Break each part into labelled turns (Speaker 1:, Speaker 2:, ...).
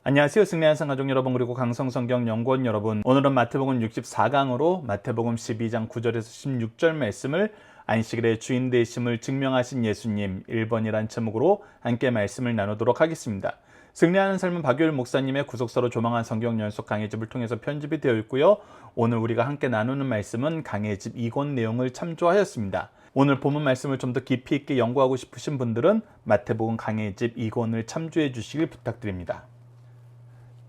Speaker 1: 안녕하세요. 승리한상 가족 여러분, 그리고 강성성경 연구원 여러분, 오늘은 마태복음 64강으로 마태복음 12장 9절에서 16절 말씀을 안식일의 주인 되심을 증명하신 예수님 1번이란 제목으로 함께 말씀을 나누도록 하겠습니다. 승리하는 삶은 박유일 목사님의 구속사로 조망한 성경 연속 강해집을 통해서 편집이 되어 있고요. 오늘 우리가 함께 나누는 말씀은 강해집 2권 내용을 참조하였습니다. 오늘 본문 말씀을 좀 더 깊이 있게 연구하고 싶으신 분들은 마태복음 강해집 2권을 참조해 주시길 부탁드립니다.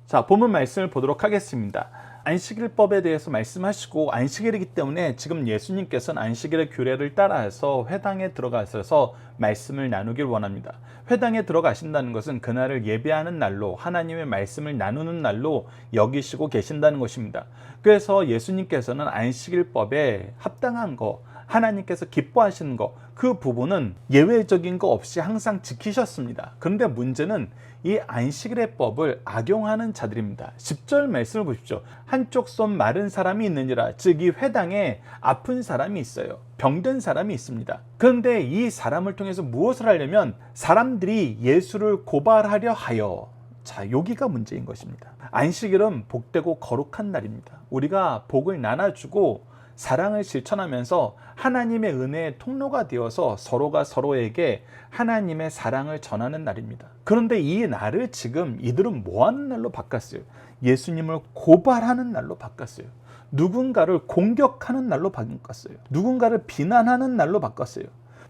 Speaker 1: 자, 본문 말씀을 보도록 하겠습니다. 안식일법에 대해서 말씀하시고, 안식일이기 때문에 지금 예수님께서는 안식일의 규례를 따라서 회당에 들어가셔서 말씀을 나누길 원합니다. 회당에 들어가신다는 것은 그날을 예배하는 날로, 하나님의 말씀을 나누는 날로 여기시고 계신다는 것입니다. 그래서 예수님께서는 안식일법에 합당한 거, 하나님께서 기뻐하시는 거, 그 부분은 예외적인 거 없이 항상 지키셨습니다. 그런데 문제는 이 안식일의 법을 악용하는 자들입니다. 10절 말씀을 보십시오. 한쪽 손 마른 사람이 있느니라. 즉, 이 회당에 아픈 사람이 있어요. 병든 사람이 있습니다. 그런데 이 사람을 통해서 무엇을 하려면 사람들이 예수를 고발하려 하여, 자, 여기가 문제인 것입니다. 안식일은 복되고 거룩한 날입니다. 우리가 복을 나눠주고 사랑을 실천하면서 하나님의 은혜의 통로가 되어서 서로가 서로에게 하나님의 사랑을 전하는 날입니다. 그런데 이 날을 지금 이들은 뭐하는 날로 바꿨어요? 예수님을 고발하는 날로 바꿨어요. 누군가를 공격하는 날로 바꿨어요. 누군가를 비난하는 날로 바꿨어요.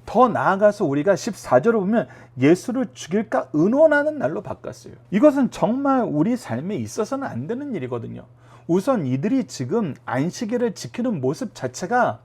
Speaker 1: 더 나아가서 우리가 14절을 보면 예수를 죽일까 의논하는 날로 바꿨어요. 이것은 정말 우리 삶에 있어서는 안 되는 일이거든요. 우선 이들이 지금 안식일을 지키는 모습 자체가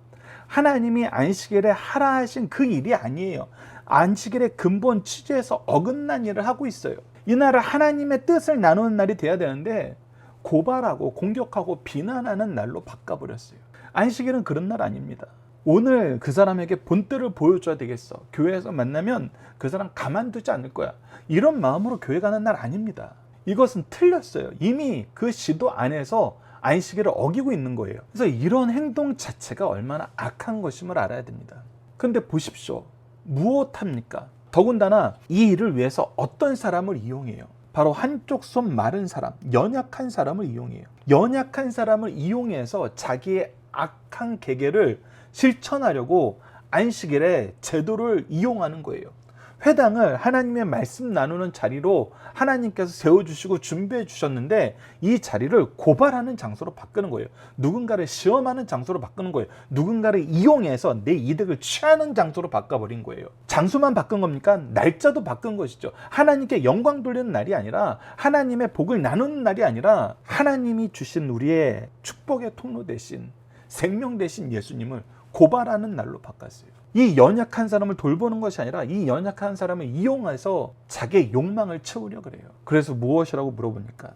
Speaker 1: 하나님이 안식일에 하라 하신 그 일이 아니에요. 안식일의 근본 취지에서 어긋난 일을 하고 있어요. 이 날을 하나님의 뜻을 나누는 날이 돼야 되는데 고발하고 공격하고 비난하는 날로 바꿔버렸어요. 안식일은 그런 날 아닙니다. 오늘 그 사람에게 본때를 보여줘야 되겠어. 교회에서 만나면 그 사람 가만두지 않을 거야. 이런 마음으로 교회 가는 날 아닙니다. 이것은 틀렸어요. 이미 그 시도 안에서 안식일을 어기고 있는 거예요. 그래서 이런 행동 자체가 얼마나 악한 것임을 알아야 됩니다. 그런데 보십시오. 무엇합니까? 더군다나 이 일을 위해서 어떤 사람을 이용해요? 바로 한쪽 손 마른 사람, 연약한 사람을 이용해요. 연약한 사람을 이용해서 자기의 악한 계계를 실천하려고 안식일의 제도를 이용하는 거예요. 회당을 하나님의 말씀 나누는 자리로 하나님께서 세워주시고 준비해 주셨는데 이 자리를 고발하는 장소로 바꾸는 거예요. 누군가를 시험하는 장소로 바꾸는 거예요. 누군가를 이용해서 내 이득을 취하는 장소로 바꿔버린 거예요. 장소만 바꾼 겁니까? 날짜도 바꾼 것이죠. 하나님께 영광 돌리는 날이 아니라, 하나님의 복을 나누는 날이 아니라, 하나님이 주신 우리의 축복의 통로 대신, 생명 대신 예수님을 고발하는 날로 바꿨어요. 이 연약한 사람을 돌보는 것이 아니라 이 연약한 사람을 이용해서 자기의 욕망을 채우려고 그래요. 그래서 무엇이라고 물어보니까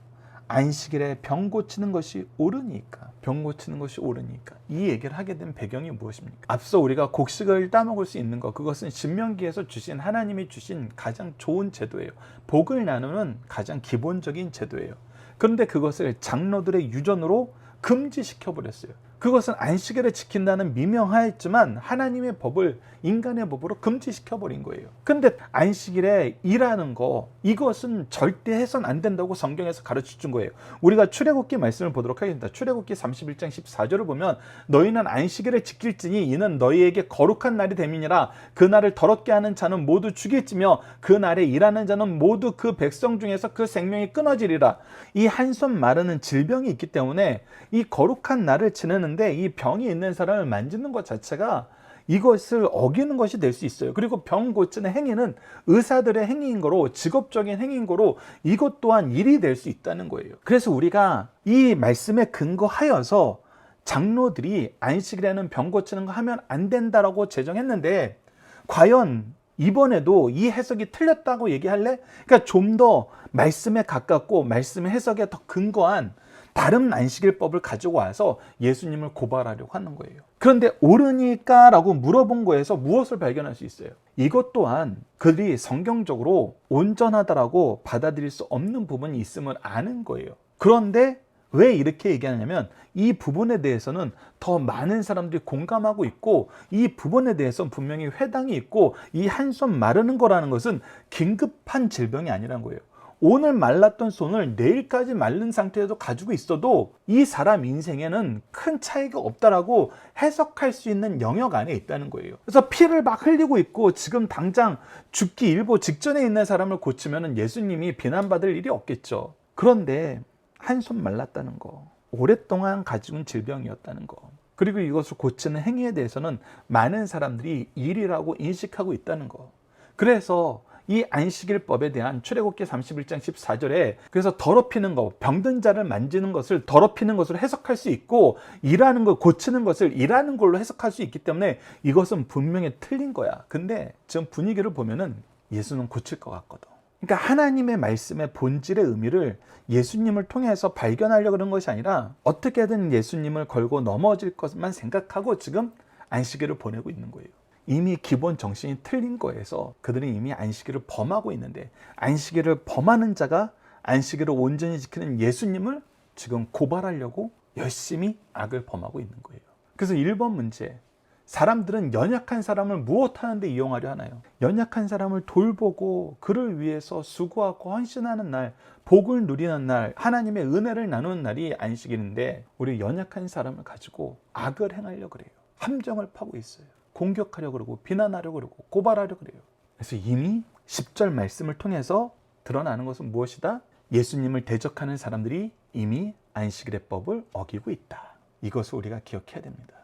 Speaker 1: 안식일에 병 고치는 것이 옳으니까, 병 고치는 것이 옳으니까, 이 얘기를 하게 된 배경이 무엇입니까? 앞서 우리가 곡식을 따먹을 수 있는 것, 그것은 신명기에서 주신, 하나님이 주신 가장 좋은 제도예요. 복을 나누는 가장 기본적인 제도예요. 그런데 그것을 장로들의 유전으로 금지시켜버렸어요. 그것은 안식일을 지킨다는 미명하였지만 하나님의 법을 인간의 법으로 금지시켜버린 거예요. 근데 안식일에 일하는 거, 이것은 절대 해서는 안 된다고 성경에서 가르쳐준 거예요. 우리가 출애굽기 말씀을 보도록 하겠습니다. 출애굽기 31장 14절을 보면 너희는 안식일을 지킬지니 이는 너희에게 거룩한 날이 됨이니라. 그 날을 더럽게 하는 자는 모두 죽일지며 그 날에 일하는 자는 모두 그 백성 중에서 그 생명이 끊어지리라. 이 한 손 마르는 질병이 있기 때문에 이 거룩한 날을 지내는 이 병이 있는 사람을 만지는 것 자체가 이것을 어기는 것이 될 수 있어요. 그리고 병 고치는 행위는 의사들의 행위인 거로, 직업적인 행위인 거로 이것 또한 일이 될 수 있다는 거예요. 그래서 우리가 이 말씀에 근거하여서 장로들이 안식일에는 병 고치는 거 하면 안 된다라고 제정했는데, 과연 이번에도 이 해석이 틀렸다고 얘기할래? 그러니까 좀 더 말씀에 가깝고 말씀의 해석에 더 근거한 다른 안식일법을 가지고 와서 예수님을 고발하려고 하는 거예요. 그런데 옳으니까 라고 물어본 거에서 무엇을 발견할 수 있어요? 이것 또한 그들이 성경적으로 온전하다라고 받아들일 수 없는 부분이 있음을 아는 거예요. 그런데 왜 이렇게 얘기하냐면 이 부분에 대해서는 더 많은 사람들이 공감하고 있고, 이 부분에 대해서는 분명히 회당이 있고, 이 한 손 마르는 거라는 것은 긴급한 질병이 아니라는 거예요. 오늘 말랐던 손을 내일까지 말른 상태에도 가지고 있어도 이 사람 인생에는 큰 차이가 없다라고 해석할 수 있는 영역 안에 있다는 거예요. 그래서 피를 막 흘리고 있고 지금 당장 죽기 일보 직전에 있는 사람을 고치면 예수님이 비난받을 일이 없겠죠. 그런데 한 손 말랐다는 거, 오랫동안 가지고 온 질병이었다는 거, 그리고 이것을 고치는 행위에 대해서는 많은 사람들이 일이라고 인식하고 있다는 거. 그래서 이 안식일법에 대한 출애굽기 31장 14절에 그래서 더럽히는 거, 병든 자를 만지는 것을 더럽히는 것으로 해석할 수 있고 일하는 걸 고치는 것을 일하는 걸로 해석할 수 있기 때문에 이것은 분명히 틀린 거야. 근데 지금 분위기를 보면은 예수는 고칠 것 같거든. 그러니까 하나님의 말씀의 본질의 의미를 예수님을 통해서 발견하려고 그런 것이 아니라 어떻게든 예수님을 걸고 넘어질 것만 생각하고 지금 안식일을 보내고 있는 거예요. 이미 기본 정신이 틀린 거에서 그들은 이미 안식일을 범하고 있는데 안식일을 범하는 자가 안식일을 온전히 지키는 예수님을 지금 고발하려고 열심히 악을 범하고 있는 거예요. 그래서 1번 문제, 사람들은 연약한 사람을 무엇하는 데 이용하려 하나요? 연약한 사람을 돌보고 그를 위해서 수고하고 헌신하는 날, 복을 누리는 날, 하나님의 은혜를 나누는 날이 안식일인데 우리 연약한 사람을 가지고 악을 행하려고 그래요. 함정을 파고 있어요. 공격하려고 그러고 비난하려고 그러고 고발하려고 그래요. 그래서 이미 10절 말씀을 통해서 드러나는 것은 무엇이다? 예수님을 대적하는 사람들이 이미 안식일의 법을 어기고 있다. 이것을 우리가 기억해야 됩니다.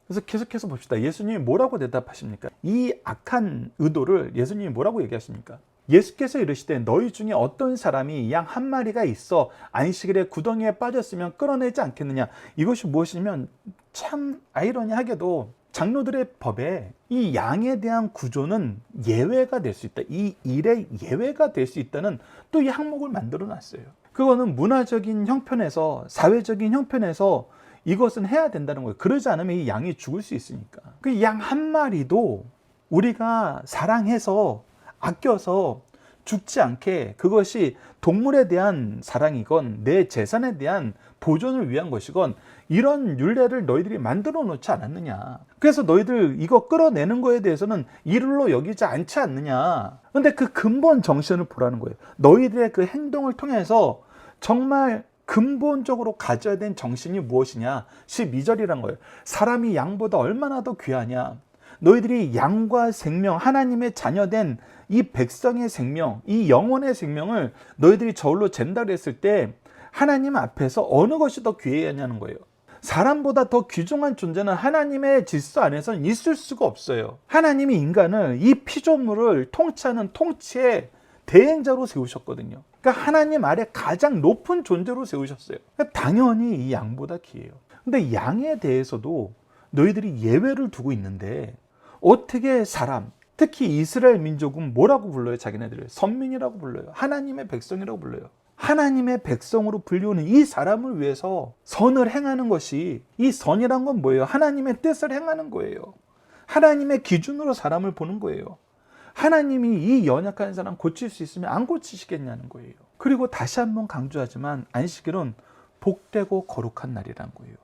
Speaker 1: 그래서 계속해서 봅시다. 예수님이 뭐라고 대답하십니까? 이 악한 의도를 예수님이 뭐라고 얘기하십니까? 예수께서 이르시되 너희 중에 어떤 사람이 양 한 마리가 있어 안식일에 구덩이에 빠졌으면 끌어내지 않겠느냐. 이것이 무엇이냐면 참 아이러니하게도 장로들의 법에 이 양에 대한 구조는 예외가 될 수 있다. 이 일의 예외가 될 수 있다는 또 이 항목을 만들어 놨어요. 그거는 문화적인 형편에서 사회적인 형편에서 이것은 해야 된다는 거예요. 그러지 않으면 이 양이 죽을 수 있으니까. 그 양 한 마리도 우리가 사랑해서 아껴서 죽지 않게 그것이 동물에 대한 사랑이건 내 재산에 대한 보존을 위한 것이건 이런 율례를 너희들이 만들어 놓지 않았느냐. 그래서 너희들 이거 끌어내는 거에 대해서는 일로 여기지 않지 않느냐. 근데 그 근본 정신을 보라는 거예요. 너희들의 그 행동을 통해서 정말 근본적으로 가져야 된 정신이 무엇이냐. 12절이란 거예요. 사람이 양보다 얼마나 더 귀하냐. 너희들이 양과 생명, 하나님의 자녀된 이 백성의 생명, 이 영혼의 생명을 너희들이 저울로 잰다 그랬을 때 하나님 앞에서 어느 것이 더 귀하냐는 거예요. 사람보다 더 귀중한 존재는 하나님의 질서 안에서는 있을 수가 없어요. 하나님이 인간을 이 피조물을 통치하는 통치의 대행자로 세우셨거든요. 그러니까 하나님 아래 가장 높은 존재로 세우셨어요. 그러니까 당연히 이 양보다 귀해요. 근데 양에 대해서도 너희들이 예외를 두고 있는데 어떻게 사람, 특히 이스라엘 민족은 뭐라고 불러요? 자기네들을 선민이라고 불러요. 하나님의 백성이라고 불러요. 하나님의 백성으로 불리우는 이 사람을 위해서 선을 행하는 것이, 이 선이란 건 뭐예요? 하나님의 뜻을 행하는 거예요. 하나님의 기준으로 사람을 보는 거예요. 하나님이 이 연약한 사람 고칠 수 있으면 안 고치시겠냐는 거예요. 그리고 다시 한번 강조하지만 안식일은 복되고 거룩한 날이란 거예요.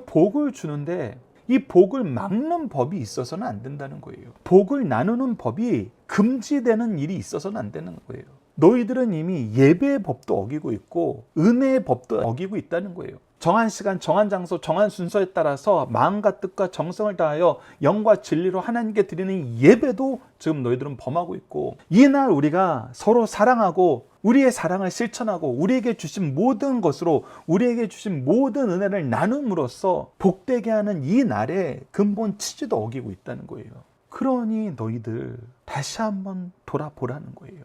Speaker 1: 복을 주는데 이 복을 막는 법이 있어서는 안 된다는 거예요. 복을 나누는 법이 금지되는 일이 있어서는 안 되는 거예요. 너희들은 이미 예배의 법도 어기고 있고 은혜의 법도 어기고 있다는 거예요. 정한 시간, 정한 장소, 정한 순서에 따라서 마음과 뜻과 정성을 다하여 영과 진리로 하나님께 드리는 예배도 지금 너희들은 범하고 있고, 이날 우리가 서로 사랑하고 우리의 사랑을 실천하고 우리에게 주신 모든 것으로 우리에게 주신 모든 은혜를 나눔으로써 복되게 하는 이 날의 근본 취지도 어기고 있다는 거예요. 그러니 너희들 다시 한번 돌아보라는 거예요.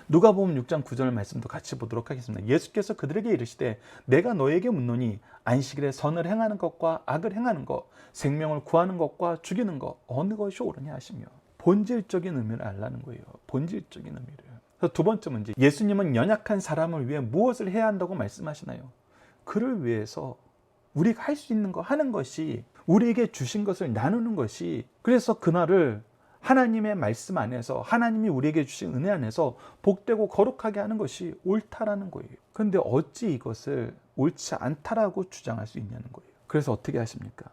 Speaker 1: 누가복음 6장 9절 말씀도 같이 보도록 하겠습니다. 예수께서 그들에게 이르시되 내가 너에게 묻노니 안식일에 선을 행하는 것과 악을 행하는 것, 생명을 구하는 것과 죽이는 것 어느 것이 옳으냐 하시며, 본질적인 의미를 알라는 거예요. 본질적인 의미를. 그래서 두 번째 문제, 예수님은 연약한 사람을 위해 무엇을 해야 한다고 말씀하시나요? 그를 위해서 우리가 할 수 있는 거 하는 것이, 우리에게 주신 것을 나누는 것이, 그래서 그날을 하나님의 말씀 안에서 하나님이 우리에게 주신 은혜 안에서 복되고 거룩하게 하는 것이 옳다라는 거예요. 그런데 어찌 이것을 옳지 않다라고 주장할 수 있냐는 거예요. 그래서 어떻게 하십니까?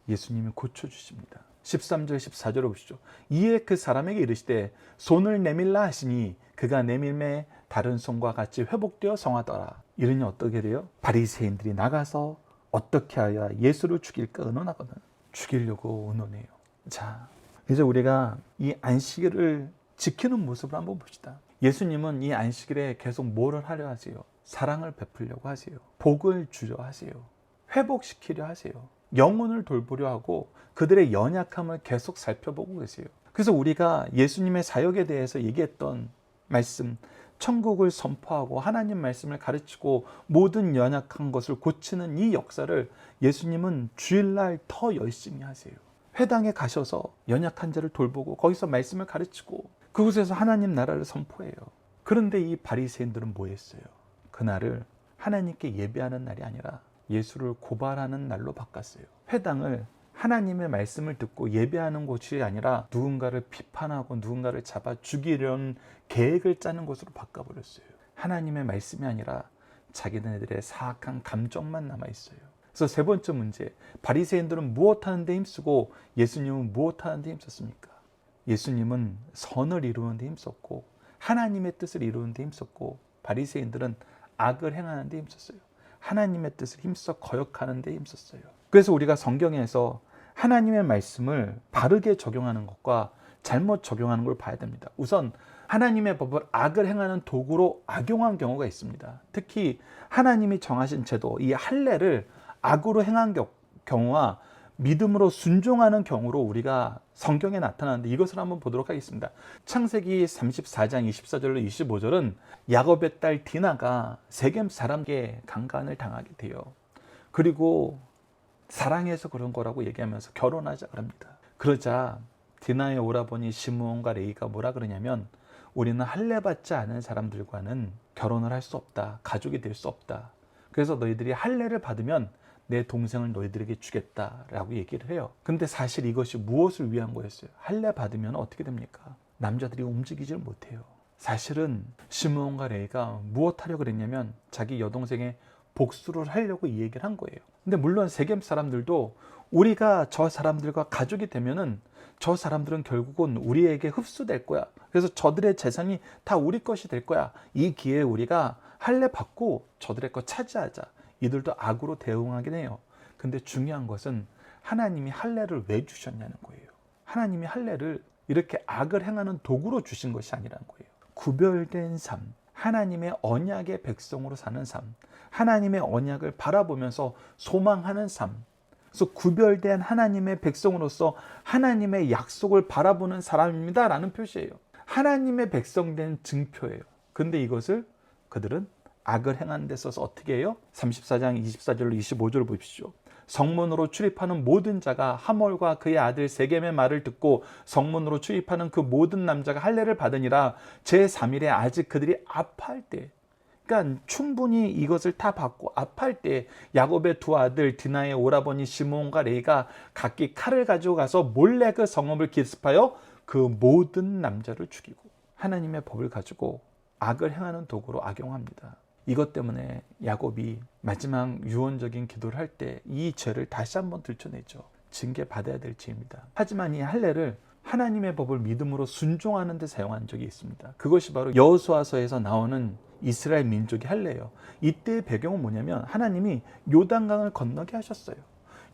Speaker 1: 예수님이 고쳐주십니다. 13절 14절을 보시죠. 이에 그 사람에게 이르시되 손을 내밀라 하시니 그가 내밀매 다른 손과 같이 회복되어 성하더라. 이러니 어떻게 돼요? 바리새인들이 나가서 어떻게 하여 예수를 죽일까 의논하거든. 죽이려고 의논해요. 자, 이제 우리가 이 안식일을 지키는 모습을 한번 봅시다. 예수님은 이 안식일에 계속 뭐를 하려 하세요? 사랑을 베풀려고 하세요. 복을 주려 하세요. 회복시키려 하세요. 영혼을 돌보려 하고 그들의 연약함을 계속 살펴보고 계세요. 그래서 우리가 예수님의 사역에 대해서 얘기했던 말씀, 천국을 선포하고 하나님 말씀을 가르치고 모든 연약한 것을 고치는 이 역사를 예수님은 주일날 더 열심히 하세요. 회당에 가셔서 연약한 자를 돌보고 거기서 말씀을 가르치고 그곳에서 하나님 나라를 선포해요. 그런데 이 바리새인들은 뭐 했어요? 그날을 하나님께 예배하는 날이 아니라 예수를 고발하는 날로 바꿨어요. 회당을 하나님의 말씀을 듣고 예배하는 곳이 아니라 누군가를 비판하고 누군가를 잡아 죽이려는 계획을 짜는 곳으로 바꿔버렸어요. 하나님의 말씀이 아니라 자기네들의 사악한 감정만 남아있어요. 그래서 세 번째 문제, 바리새인들은 무엇하는 데 힘쓰고 예수님은 무엇하는 데 힘썼습니까? 예수님은 선을 이루는 데 힘썼고 하나님의 뜻을 이루는 데 힘썼고 바리새인들은 악을 행하는 데 힘썼어요. 하나님의 뜻을 힘써 거역하는 데 힘썼어요. 그래서 우리가 성경에서 하나님의 말씀을 바르게 적용하는 것과 잘못 적용하는 걸 봐야 됩니다. 우선 하나님의 법을 악을 행하는 도구로 악용한 경우가 있습니다. 특히 하나님이 정하신 제도, 이 할례를 악으로 행한 경우와 믿음으로 순종하는 경우로 우리가 성경에 나타나는데 이것을 한번 보도록 하겠습니다. 창세기 34장 24절로 25절은 야곱의 딸 디나가 세겜 사람에게 강간을 당하게 돼요. 그리고 사랑해서 그런 거라고 얘기하면서 결혼하자 그럽니다. 그러자 디나의 오라버니 시므온과 레이가 뭐라 그러냐면 우리는 할례 받지 않은 사람들과는 결혼을 할 수 없다. 가족이 될 수 없다. 그래서 너희들이 할례를 받으면 내 동생을 너희들에게 주겠다라고 얘기를 해요. 근데 사실 이것이 무엇을 위한 거였어요? 할례 받으면 어떻게 됩니까? 남자들이 움직이질 못해요. 사실은 시므온과 레이가 무엇 하려고 그랬냐면 자기 여동생의 복수를 하려고 이 얘기를 한 거예요. 근데 물론 세겜 사람들도 우리가 저 사람들과 가족이 되면은 저 사람들은 결국은 우리에게 흡수될 거야. 그래서 저들의 재산이 다 우리 것이 될 거야. 이 기회에 우리가 할례 받고 저들의 것 차지하자. 이들도 악으로 대응하긴 해요. 근데 중요한 것은 하나님이 할례를 왜 주셨냐는 거예요. 하나님이 할례를 이렇게 악을 행하는 도구로 주신 것이 아니라는 거예요. 구별된 삶, 하나님의 언약의 백성으로 사는 삶, 하나님의 언약을 바라보면서 소망하는 삶, 그래서 구별된 하나님의 백성으로서 하나님의 약속을 바라보는 사람입니다 라는 표시예요. 하나님의 백성된 증표예요. 근데 이것을 그들은 악을 행하는 데 써서 어떻게 해요? 34장 24절로 25절을 보십시오. 성문으로 출입하는 모든 자가 하몰과 그의 아들 세겜의 말을 듣고 성문으로 출입하는 그 모든 남자가 할례를 받으니라. 제3일에 아직 그들이 아파할 때, 그러니까 충분히 이것을 다 받고 아파할 때 야곱의 두 아들 디나의 오라버니 시므온과 레이가 각기 칼을 가지고 가서 몰래 그 성읍을 기습하여 그 모든 남자를 죽이고 하나님의 법을 가지고 악을 행하는 도구로 악용합니다. 이것 때문에 야곱이 마지막 유언적인 기도를 할 때 이 죄를 다시 한번 들춰내죠. 징계받아야 될 죄입니다. 하지만 이 할례를 하나님의 법을 믿음으로 순종하는 데 사용한 적이 있습니다. 그것이 바로 여호수아서에서 나오는 이스라엘 민족의 할례예요. 이때의 배경은 뭐냐면 하나님이 요단강을 건너게 하셨어요.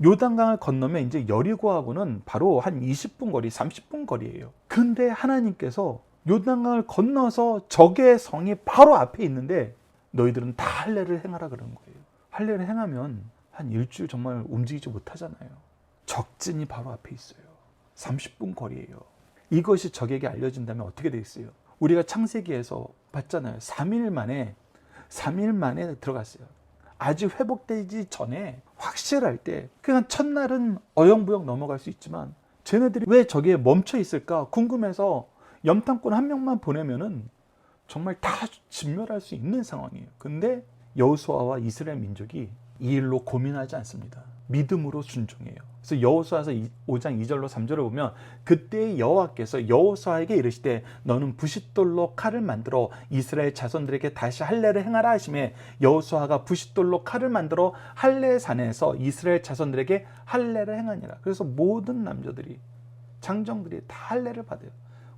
Speaker 1: 요단강을 건너면 이제 여리고하고는 바로 한 20분 거리, 30분 거리예요. 근데 하나님께서 요단강을 건너서 적의 성이 바로 앞에 있는데 너희들은 다 할례를 행하라 그러는 거예요. 할례를 행하면 한 일주일 정말 움직이지 못하잖아요. 적진이 바로 앞에 있어요. 30분 거리예요. 이것이 적에게 알려진다면 어떻게 되겠어요? 우리가 창세기에서 봤잖아요. 3일 만에 들어갔어요. 아직 회복되지 전에 확실할 때 그냥 첫날은 어영부영 넘어갈 수 있지만 쟤네들이 왜 저기에 멈춰 있을까 궁금해서 염탐꾼 한 명만 보내면은 정말 다 진멸할 수 있는 상황이에요. 근데 여호수아와 이스라엘 민족이 이 일로 고민하지 않습니다. 믿음으로 순종해요. 그래서 여호수아서 5장 2절로 3절을 보면 그때 여호와께서 여호수아에게 이르시되 너는 부싯돌로 칼을 만들어 이스라엘 자손들에게 다시 할례를 행하라 하시매 여호수아가 부싯돌로 칼을 만들어 할례 산에서 이스라엘 자손들에게 할례를 행하니라. 그래서 모든 남자들이 장정들이 다 할례를 받아요.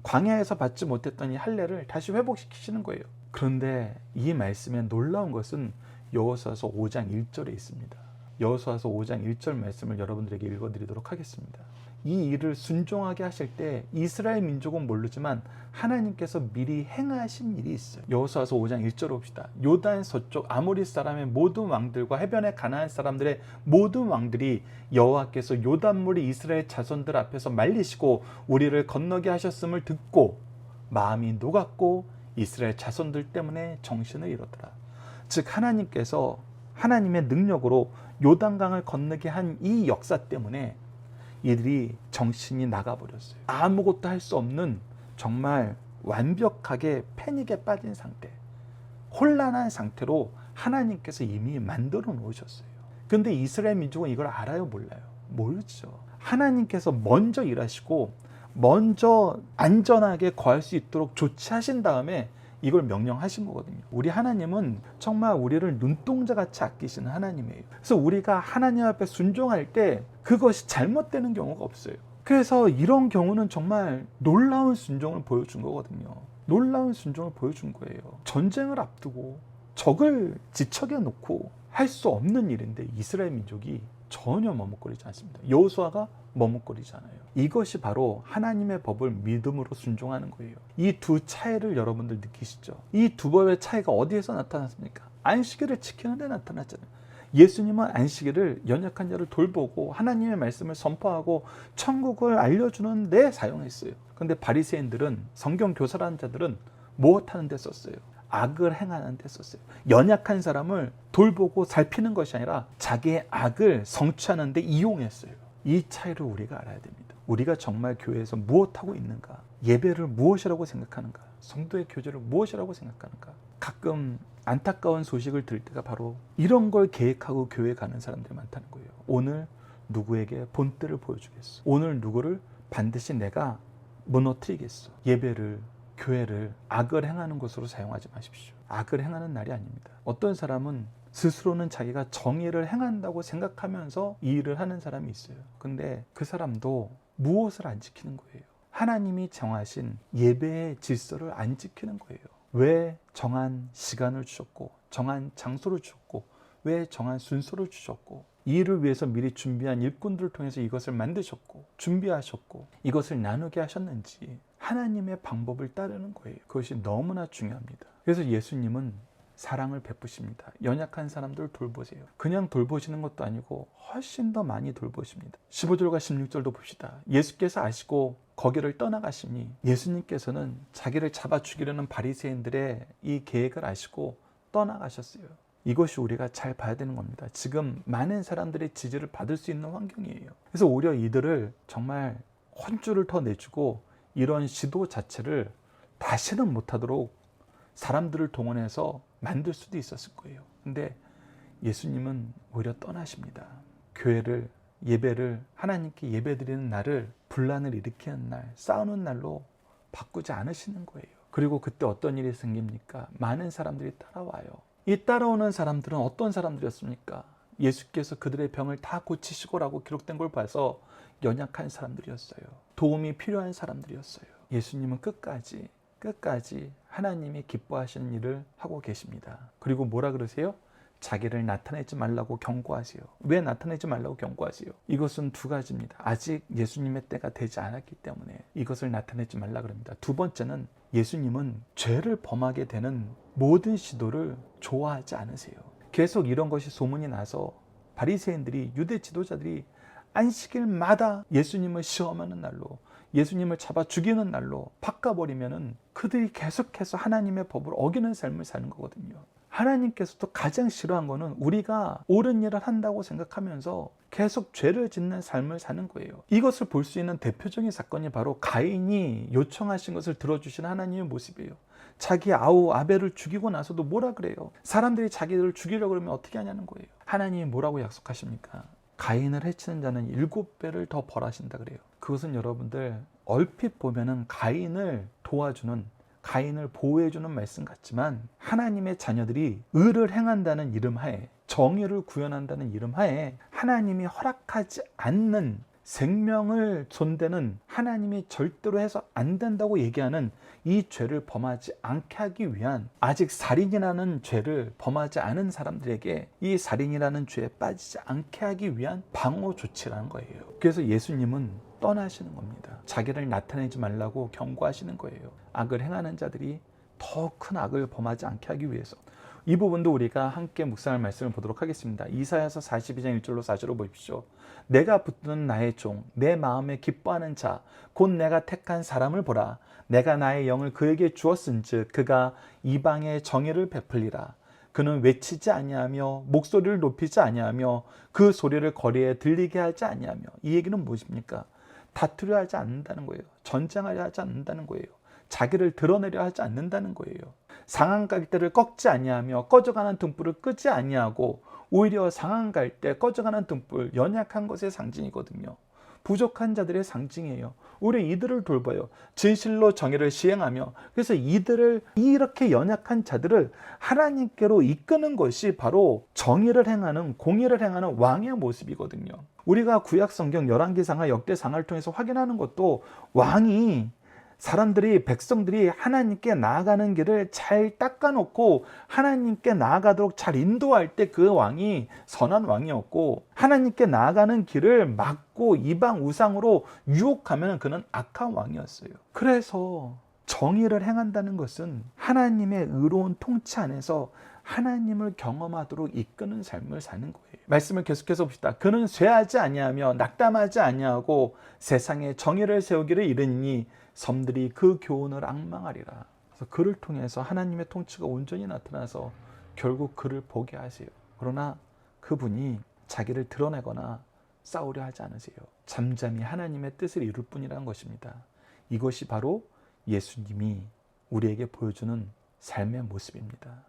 Speaker 1: 광야에서 받지 못했던 이 할례를 다시 회복시키시는 거예요. 그런데 이 말씀에 놀라운 것은 여호수아서 5장 1절에 있습니다. 여호수아서 5장 1절 말씀을 여러분들에게 읽어드리도록 하겠습니다. 이 일을 순종하게 하실 때 이스라엘 민족은 모르지만 하나님께서 미리 행하신 일이 있어요. 여호수아서 5장 1절 봅시다. 요단 서쪽 아모리 사람의 모든 왕들과 해변의 가나안 사람들의 모든 왕들이 여호와께서 요단물이 이스라엘 자손들 앞에서 말리시고 우리를 건너게 하셨음을 듣고 마음이 녹았고 이스라엘 자손들 때문에 정신을 잃었더라. 즉 하나님께서 하나님의 능력으로 요단강을 건너게 한 이 역사 때문에 이들이 정신이 나가버렸어요. 아무것도 할 수 없는 정말 완벽하게 패닉에 빠진 상태, 혼란한 상태로 하나님께서 이미 만들어 놓으셨어요. 그런데 이스라엘 민족은 이걸 알아요, 몰라요? 모르죠. 하나님께서 먼저 일하시고 먼저 안전하게 거할 수 있도록 조치하신 다음에 이걸 명령하신 거거든요. 우리 하나님은 정말 우리를 눈동자같이 아끼시는 하나님이에요. 그래서 우리가 하나님 앞에 순종할 때 그것이 잘못되는 경우가 없어요. 그래서 이런 경우는 정말 놀라운 순종을 보여준 거거든요. 놀라운 순종을 보여준 거예요. 전쟁을 앞두고 적을 지척에 놓고 할 수 없는 일인데 이스라엘 민족이 전혀 머뭇거리지 않습니다. 여호수아가 머뭇거리지 않아요. 이것이 바로 하나님의 법을 믿음으로 순종하는 거예요. 이 두 차이를 여러분들 느끼시죠? 이 두 법의 차이가 어디에서 나타났습니까? 안식일을 지키는 데 나타났잖아요. 예수님은 안식일을 연약한 자를 돌보고 하나님의 말씀을 선포하고 천국을 알려주는 데 사용했어요. 그런데 바리새인들은, 성경 교사라는 자들은 무엇하는 데 썼어요? 악을 행하는 데 썼어요. 연약한 사람을 돌보고 살피는 것이 아니라 자기의 악을 성취하는 데 이용했어요. 이 차이를 우리가 알아야 됩니다. 우리가 정말 교회에서 무엇하고 있는가? 예배를 무엇이라고 생각하는가? 성도의 교제를 무엇이라고 생각하는가? 가끔 안타까운 소식을 들을 때가 바로 이런 걸 계획하고 교회에 가는 사람들이 많다는 거예요. 오늘 누구에게 본때를 보여주겠어. 오늘 누구를 반드시 내가 무너뜨리겠어. 예배를, 교회를 악을 행하는 것으로 사용하지 마십시오. 악을 행하는 날이 아닙니다. 어떤 사람은 스스로는 자기가 정의를 행한다고 생각하면서 이 일을 하는 사람이 있어요. 근데 그 사람도 무엇을 안 지키는 거예요? 하나님이 정하신 예배의 질서를 안 지키는 거예요. 왜 정한 시간을 주셨고, 정한 장소를 주셨고, 왜 정한 순서를 주셨고, 이 일을 위해서 미리 준비한 일꾼들을 통해서 이것을 만드셨고, 준비하셨고, 이것을 나누게 하셨는지 하나님의 방법을 따르는 거예요. 그것이 너무나 중요합니다. 그래서 예수님은 사랑을 베푸십니다. 연약한 사람들을 돌보세요. 그냥 돌보시는 것도 아니고 훨씬 더 많이 돌보십니다. 15절과 16절도 봅시다. 예수께서 아시고 거기를 떠나가시니, 예수님께서는 자기를 잡아 죽이려는 바리새인들의 이 계획을 아시고 떠나가셨어요. 이것이 우리가 잘 봐야 되는 겁니다. 지금 많은 사람들의 지지를 받을 수 있는 환경이에요. 그래서 오히려 이들을 정말 혼쭐을 더 내주고 이런 시도 자체를 다시는 못하도록 사람들을 동원해서 만들 수도 있었을 거예요. 근데 예수님은 오히려 떠나십니다. 교회를, 예배를, 하나님께 예배드리는 날을 분란을 일으키는 날, 싸우는 날로 바꾸지 않으시는 거예요. 그리고 그때 어떤 일이 생깁니까? 많은 사람들이 따라와요. 이 따라오는 사람들은 어떤 사람들이었습니까? 예수께서 그들의 병을 다 고치시고라고 기록된 걸 봐서 연약한 사람들이었어요. 도움이 필요한 사람들이었어요. 예수님은 끝까지 하나님이 기뻐하시는 일을 하고 계십니다. 그리고 뭐라 그러세요? 자기를 나타내지 말라고 경고하세요. 왜 나타내지 말라고 경고하세요? 이것은 두 가지입니다. 아직 예수님의 때가 되지 않았기 때문에 이것을 나타내지 말라 그럽니다. 두 번째는 예수님은 죄를 범하게 되는 모든 시도를 좋아하지 않으세요. 계속 이런 것이 소문이 나서 바리새인들이, 유대 지도자들이 안식일마다 예수님을 시험하는 날로, 예수님을 잡아 죽이는 날로 바꿔버리면은 그들이 계속해서 하나님의 법을 어기는 삶을 사는 거거든요. 하나님께서도 가장 싫어한 거는 우리가 옳은 일을 한다고 생각하면서 계속 죄를 짓는 삶을 사는 거예요. 이것을 볼 수 있는 대표적인 사건이 바로 가인이 요청하신 것을 들어주시는 하나님의 모습이에요. 자기 아우 아벨을 죽이고 나서도 뭐라 그래요? 사람들이 자기를 죽이려고 그러면 어떻게 하냐는 거예요. 하나님이 뭐라고 약속하십니까? 가인을 해치는 자는 7배를 더 벌하신다 그래요. 그것은 여러분들 얼핏 보면은 가인을 도와주는, 가인을 보호해주는 말씀 같지만, 하나님의 자녀들이 의를 행한다는 이름 하에, 정의를 구현한다는 이름 하에 하나님이 허락하지 않는 생명을 손대는 하나님이 절대로 해서 안 된다고 얘기하는 이 죄를 범하지 않게 하기 위한, 아직 살인이라는 죄를 범하지 않은 사람들에게 이 살인이라는 죄에 빠지지 않게 하기 위한 방어 조치라는 거예요. 그래서 예수님은 떠나시는 겁니다. 자기를 나타내지 말라고 경고하시는 거예요. 악을 행하는 자들이 더 큰 악을 범하지 않게 하기 위해서. 이 부분도 우리가 함께 묵상할 말씀을 보도록 하겠습니다. 이사야서 42장 1절로 4절로 보십시오. 내가 붙드는 나의 종, 내 마음에 기뻐하는 자, 곧 내가 택한 사람을 보라. 내가 나의 영을 그에게 주었은즉 그가 이방의 정의를 베풀리라. 그는 외치지 아니하며 목소리를 높이지 아니하며 그 소리를 거리에 들리게 하지 아니하며. 이 얘기는 무엇입니까? 다투려 하지 않는다는 거예요. 전쟁하려 하지 않는다는 거예요. 자기를 드러내려 하지 않는다는 거예요. 상한 갈대를 꺾지 아니하며 꺼져가는 등불을 끄지 아니하고, 오히려 상한 갈대, 꺼져가는 등불, 연약한 것의 상징이거든요. 부족한 자들의 상징이에요. 우리 이들을 돌봐요. 진실로 정의를 시행하며, 그래서 이들을, 이렇게 연약한 자들을 하나님께로 이끄는 것이 바로 정의를 행하는, 공의를 행하는 왕의 모습이거든요. 우리가 구약 성경 열왕기상하 역대상하를 통해서 확인하는 것도, 왕이, 사람들이, 백성들이 하나님께 나아가는 길을 잘 닦아놓고 하나님께 나아가도록 잘 인도할 때 그 왕이 선한 왕이었고, 하나님께 나아가는 길을 막고 이방 우상으로 유혹하면 그는 악한 왕이었어요. 그래서 정의를 행한다는 것은 하나님의 의로운 통치 안에서 하나님을 경험하도록 이끄는 삶을 사는 거예요. 말씀을 계속해서 봅시다. 그는 쇠하지 아니하며 낙담하지 아니하고 세상에 정의를 세우기를 이르니 섬들이 그 교훈을 앙망하리라. 그래서 그를 통해서 하나님의 통치가 온전히 나타나서 결국 그를 보게 하세요. 그러나 그분이 자기를 드러내거나 싸우려 하지 않으세요. 잠잠히 하나님의 뜻을 이룰 뿐이라는 것입니다. 이것이 바로 예수님이 우리에게 보여주는 삶의 모습입니다.